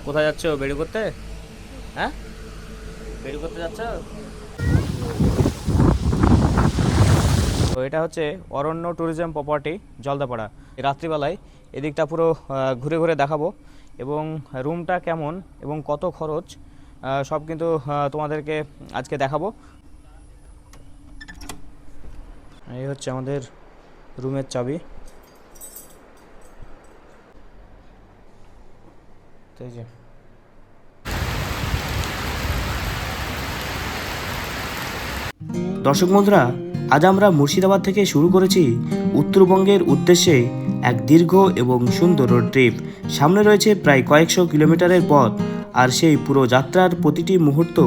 কোথায় যাচ্ছ? বেড়ি করতে? হ্যাঁ, বেড়ি করতে যাচ্ছ? তো এটা হচ্ছে অরণ্য ট্যুরিজম প্রপার্টি জলদাপাড়া। রাত্রিবেলায় এদিকটা পুরো ঘুরে ঘুরে দেখাবো এবং রুমটা কেমন এবং কত খরচ সব কিন্তু তোমাদেরকে আজকে দেখাবো। এই হচ্ছে আমাদের রুমের চাবি। তো এই যে দর্শক বন্ধুরা, আজ আমরা মুর্শিদাবাদ থেকে শুরু করেছি উত্তরবঙ্গের উদ্দেশ্যে এক দীর্ঘ এবং সুন্দর রোড ট্রিপ। সামনে রয়েছে প্রায় কয়েকশো কিলোমিটারের পথ, আর সেই পুরো যাত্রার প্রতিটি মুহূর্ত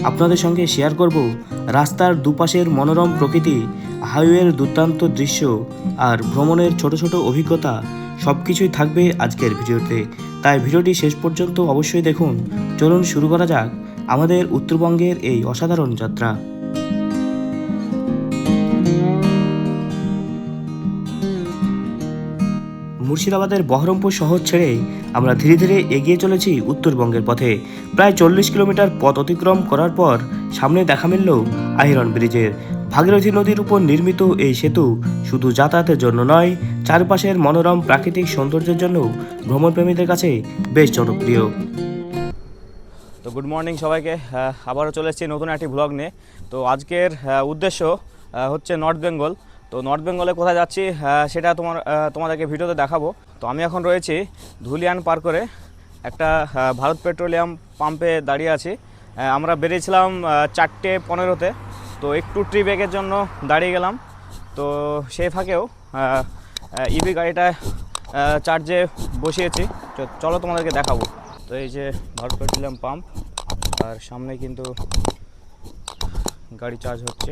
আপনাদের সঙ্গে শেয়ার করব। রাস্তার দুপাশের মনোরম প্রকৃতি, হাইওয়ের দুর্দান্ত দৃশ্য আর ভ্রমণের ছোট ছোট অভিজ্ঞতা সব কিছুই থাকবে আজকের ভিডিওতে। তাই ভিডিওটি শেষ পর্যন্ত অবশ্যই দেখুন। চলুন শুরু করা যাক আমাদের উত্তরবঙ্গের এই অসাধারণ যাত্রা। মুর্শিদাবাদের বহরমপুর শহর ছেড়ে আমরা ধীরে ধীরে এগিয়ে চলেছি উত্তরবঙ্গের পথে। প্রায় 40 কিলোমিটার পথ অতিক্রম করার পর সামনে দেখা মিলল আহিরন ব্রিজের। ভাগীরথী নদীর উপর নির্মিত এই সেতু শুধু যাতায়াতের জন্য নয়, চারপাশের মনোরম প্রাকৃতিক সৌন্দর্যের জন্য ভ্রমণপ্রেমীদের কাছে বেশ জনপ্রিয়। তো গুড মর্নিং সবাইকে। আবারও চলে এসেছি নতুন একটি ব্লগ নিয়ে। তো আজকের উদ্দেশ্য হচ্ছে নর্থ বেঙ্গল। তো নর্থ বেঙ্গলে কোথায় যাচ্ছি সেটা তোমাদেরকে ভিডিওতে দেখাবো। তো আমি এখন রয়েছি ধুলিয়ান পার করে একটা ভারত পেট্রোলিয়াম পাম্পে দাঁড়িয়ে আছি। আমরা বেরিয়েছিলাম 4:15-তে। তো একটু ট্রি ব্রেকের জন্য দাঁড়িয়ে গেলাম। তো সেই ফাঁকেও ইভি গাড়িটা চার্জে বসিয়েছি। চলো তোমাদেরকে দেখাবো। তো এই যে ভারত পেট্রোলিয়াম পাম্প, আর সামনে কিন্তু গাড়ি চার্জ হচ্ছে।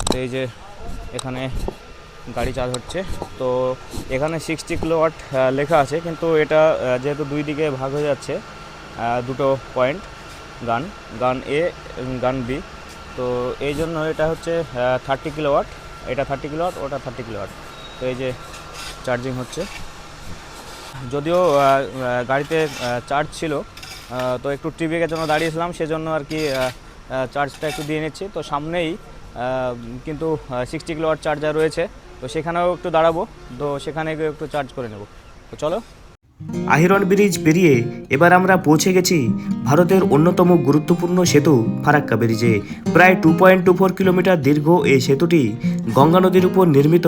তো এই যে এখানে গাড়ি চার্জ হচ্ছে। তো এখানে 60 কিলোওয়াট লেখা আছে, কিন্তু এটা যেহেতু দুই দিকে ভাগ হয়ে যাচ্ছে, দুটো পয়েন্ট, গান এ গান বি, তো এই জন্য এটা হচ্ছে 30 কিলোওয়াট। এটা 30 কিলোওয়াট, ওটা 30 কিলোওয়াট। তো এই যে চার্জিং হচ্ছে। যদিও গাড়িতে চার্জ ছিল, তো একটু ট্রি ব্রেকের জন্য দাঁড়িয়েছিলাম, সেজন্য আর কি চার্জটা একটু দিয়ে নিচ্ছি। তো সামনেই কিন্তু 60 কিলোওয়াট চার্জার রয়েছে, তো সেখানেও একটু দাঁড়াবো। তো সেখানে গিয়ে একটু চার্জ করে নেব। তো চলো। আহিরন ব্রিজ পেরিয়ে এবার আমরা পৌঁছে গেছি ভারতের অন্যতম গুরুত্বপূর্ণ সেতু ফারাক্কা ব্রিজে। প্রায় 2.24 কিলোমিটার দীর্ঘ এই সেতুটি গঙ্গা নদীর উপর নির্মিত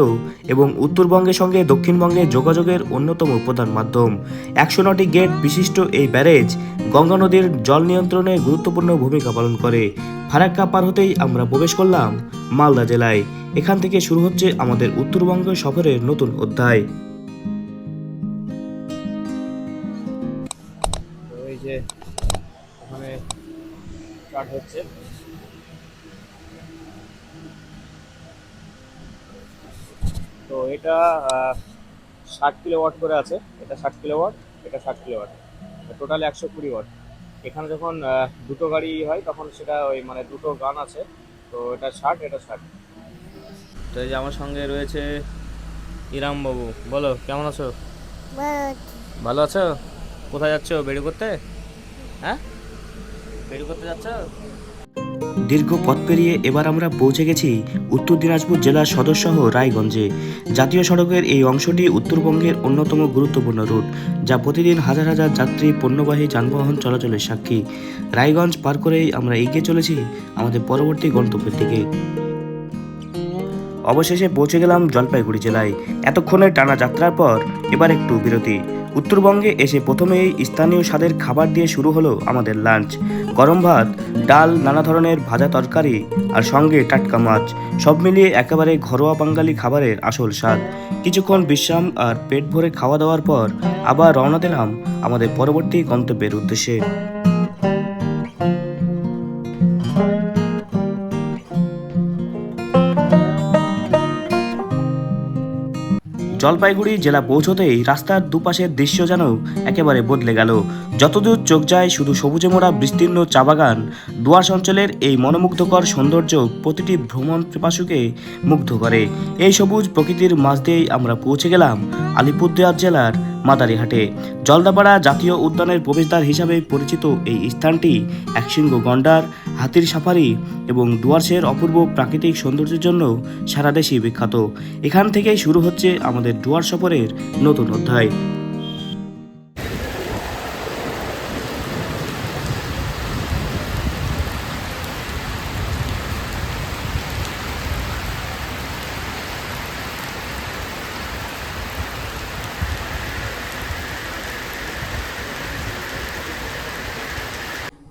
এবং উত্তরবঙ্গের সঙ্গে দক্ষিণবঙ্গে যোগাযোগের অন্যতম প্রধান মাধ্যম। 109টি গেট বিশিষ্ট এই ব্যারেজ গঙ্গা নদীর জল নিয়ন্ত্রণে গুরুত্বপূর্ণ ভূমিকা পালন করে। ফারাক্কা পার হতেই আমরা প্রবেশ করলাম মালদা জেলায়। এখান থেকে শুরু হচ্ছে আমাদের উত্তরবঙ্গ সফরের নতুন অধ্যায়। এই যে ওখানে চার্জ হচ্ছে। তো এটা 60 কিলোওয়াট করে আছে। এটা 60 কিলোওয়াট, এটা 60 কিলোওয়াট, টোটাল 120 ওয়াট। এখানে যখন দুটো গাড়ি হয় তখন সেটা ওই মানে দুটো গান আছে। তো এটা 60, এটা 60। তো এই যে আমার সঙ্গে রয়েছে ইরাম বাবু। বলো, কেমন আছো? ভালো আছো? কোথায় যাচ্ছ? বেড়ি করতে? হ্যাঁ, বেড়ি করতে যাচ্ছ? দীর্ঘ পথ পেরিয়ে এবার আমরা পৌঁছে গেছি উত্তর দিনাজপুর জেলার সদর শহর রায়গঞ্জে। জাতীয় সড়কের এই অংশটি উত্তরবঙ্গের অন্যতম গুরুত্বপূর্ণ রুট, যা প্রতিদিন হাজার হাজার যাত্রী পণ্যবাহী যানবাহন চলাচলের সাক্ষী। রায়গঞ্জ পার করেই আমরা এগিয়ে চলেছি আমাদের পরবর্তী গন্তব্যের দিকে। অবশেষে পৌঁছে গেলাম জলপাইগুড়ি জেলায়। এতক্ষণের টানা যাত্রার পর এবার একটু বিরতি। উত্তরবঙ্গে এসে প্রথমেই স্থানীয় স্বাদের খাবার দিয়ে শুরু হলো আমাদের লাঞ্চ। গরম ভাত, ডাল, নানা ধরনের ভাজা তরকারি আর সঙ্গে টাটকা মাছ, সব মিলিয়ে একেবারে ঘরোয়া বাঙালি খাবারের আসল স্বাদ। কিছুক্ষণ বিশ্রাম আর পেট ভরে খাওয়া দাওয়ার পর আবার রওনা দিলাম আমাদের পরবর্তী গন্তব্যের উদ্দেশ্যে। জলপাইগুড়ি জেলা পৌঁছতেই রাস্তার দুপাশের দৃশ্য যেন একেবারে বদলে গেল। যতদূর চোখ যায় শুধু সবুজে মোড়া বিস্তীর্ণ চা বাগান। দোয়াশ অঞ্চলের এই মনোমুগ্ধকর সৌন্দর্য প্রতিটি ভ্রমণ পিপাসুকে মুগ্ধ করে। এই সবুজ প্রকৃতির মাঝ দিয়েই আমরা পৌঁছে গেলাম আলিপুরদুয়ার জেলার মাদারিহাটে। জলদাপাড়া জাতীয় উদ্যানের প্রবেশদ্বার হিসাবে পরিচিত এই স্থানটি একশৃঙ্গ গন্ডার, হাতির সাফারি এবং ডুয়ার্সের অপূর্ব প্রাকৃতিক সৌন্দর্যের জন্য সারা দেশেই বিখ্যাত। এখান থেকেই শুরু হচ্ছে আমাদের ডুয়ার্স সফরের নতুন অধ্যায়।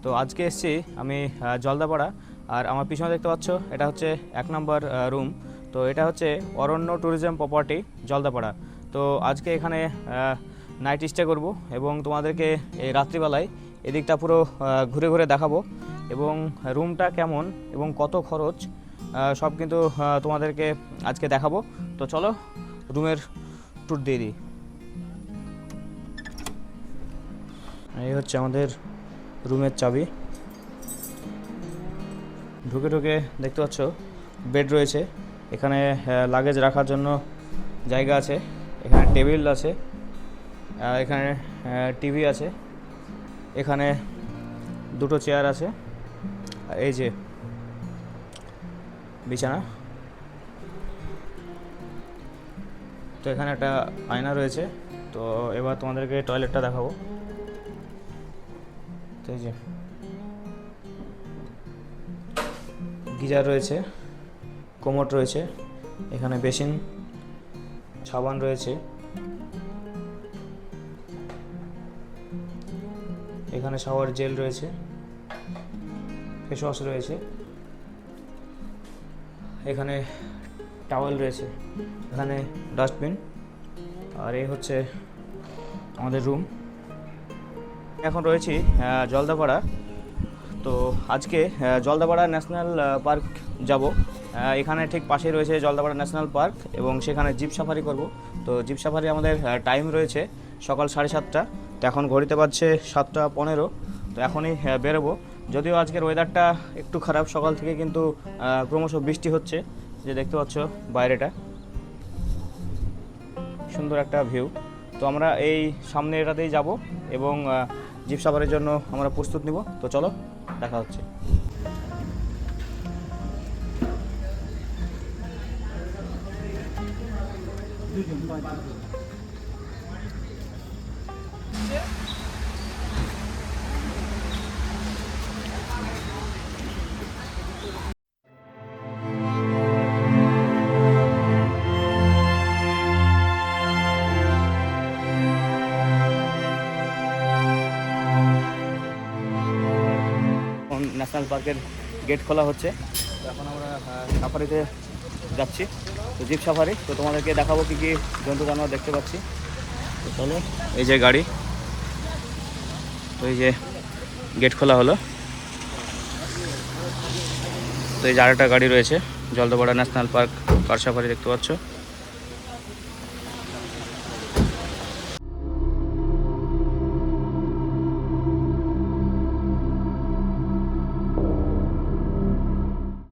তো আজকে এসেছি আমি জলদাপাড়া, আর আমার পিছনে দেখতে পাচ্ছ এটা হচ্ছে 1 নম্বর রুম। তো এটা হচ্ছে অরণ্য ট্যুরিজম প্রপার্টি জলদাপাড়া। তো আজকে এখানে নাইট স্টে করব এবং তোমাদেরকে এই রাত্রিবেলায় এদিকটা পুরো ঘুরে ঘুরে দেখাবো এবং রুমটা কেমন এবং কত খরচ সব কিন্তু তোমাদেরকে আজকে দেখাবো। তো চলো রুমের ট্যুর দিয়ে দিই। এই হচ্ছে আমাদের রুমের চাবি। ঢুকে ঢুকে দেখতে পাচ্ছ বেড রয়েছে, এখানে লাগেজ রাখার জন্য জায়গা আছে, এখানে টেবিল আছে, এখানে টিভি আছে, এখানে দুটো চেয়ার আছে, আর এই যে বিছানা। তো এখানে একটা আয়না রয়েছে। তো এবার তোমাদেরকে টয়লেটটা দেখাবো। তো এই যে গিজার রয়েছে, কোমোড রয়েছে, এখানে বেসিন, সাবান রয়েছে, এখানে শাওয়ার জেল রয়েছে, ফেস ওয়াশ রয়েছে, এখানে টাওয়েল রয়েছে, এখানে ডাস্টবিন। আর এই হচ্ছে আমাদের রুম। এখন রয়েছি জলদাপাড়া। তো আজকে জলদাপাড়া ন্যাশনাল পার্ক যাব। এখানে ঠিক পাশেই রয়েছে জলদাপাড়া ন্যাশনাল পার্ক এবং সেখানে জিপ সাফারি করব। তো জিপ সাফারি আমাদের টাইম রয়েছে সকাল 7:30। তো এখন ঘড়িতে বাজছে 7:15। তো এখনই বেরোবো। যদিও আজকের ওয়েদারটা একটু খারাপ, সকাল থেকে কিন্তু ক্রমশ বৃষ্টি হচ্ছে, যে দেখতে পাচ্ছ বাইরেটা সুন্দর একটা ভিউ। তো আমরা এই সামনে এটাতেই যাব এবং জিপ সাফারির জন্য আমরা প্রস্তুত নিব। তো চলো দেখা হচ্ছে। ন্যাশনাল পার্কের গেট খোলা হচ্ছে। তো এখন আমরা সাফারিতে যাচ্ছি, তো জিপ সাফারি। তো তোমাদেরকে দেখাবো কী কী জন্তু জানোয়ার দেখতে পাচ্ছি। তো চলো, এই যে গাড়ি, তো এই যে গেট খোলা হলো। তো এই যে আরেকটা গাড়ি রয়েছে, জলদাপাড়া ন্যাশনাল পার্ক কার সাফারি দেখতে পাচ্ছ।